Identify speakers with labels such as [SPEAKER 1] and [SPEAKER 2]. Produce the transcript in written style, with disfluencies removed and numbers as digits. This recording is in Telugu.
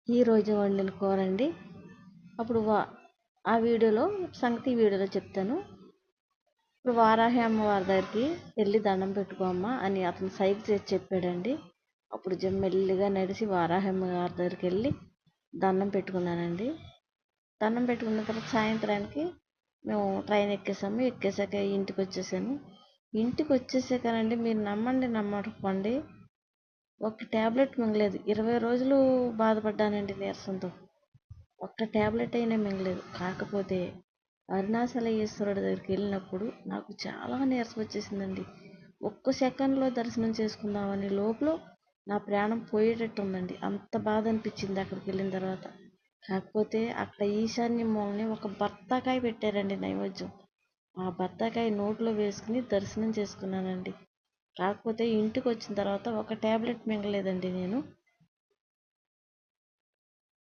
[SPEAKER 1] ఈరోజు వండిన కూర అండి. అప్పుడు ఆ వీడియోలో సంగతి వీడియోలో చెప్తాను. ఇప్పుడు వారాహి అమ్మవారి దగ్గరికి వెళ్ళి దండం పెట్టుకోమ్మా అని అతను సైగ చేసి చెప్పాడండి. అప్పుడు మెల్లిగా నడిచి వారాహి అమ్మవారి దగ్గరికి వెళ్ళి దండం పెట్టుకున్నానండి. దండం పెట్టుకున్న తర్వాత సాయంత్రానికి మేము ట్రైన్ ఎక్కేసాము. ఎక్కేసాక ఇంటికి వచ్చేసాను. ఇంటికి వచ్చేసాకనండి, మీరు నమ్మండి నమ్మకపోండి, ఒక్క ట్యాబ్లెట్ మింగలేదు. 20 రోజులు బాధపడ్డానండి నీరసంతో. ఒక్క ట్యాబ్లెట్ అయినా మింగలేదు. కాకపోతే అరుణాచలేశ్వరుడి దగ్గరికి వెళ్ళినప్పుడు నాకు చాలా నీరసం వచ్చేసిందండి. ఒక్క సెకండ్లో దర్శనం చేసుకుందామని లోపల నా ప్రాణం పోయేటట్టు ఉందండి. అంత బాధ అనిపించింది అక్కడికి వెళ్ళిన తర్వాత. కాకపోతే అక్కడ ఈశాన్య మూలని ఒక బత్తాకాయ పెట్టారండి నైవేద్యం. ఆ బత్తాకాయ నోట్లో వేసుకుని దర్శనం చేసుకున్నానండి. కాకపోతే ఇంటికి వచ్చిన తర్వాత ఒక ట్యాబ్లెట్ మింగలేదండి నేను.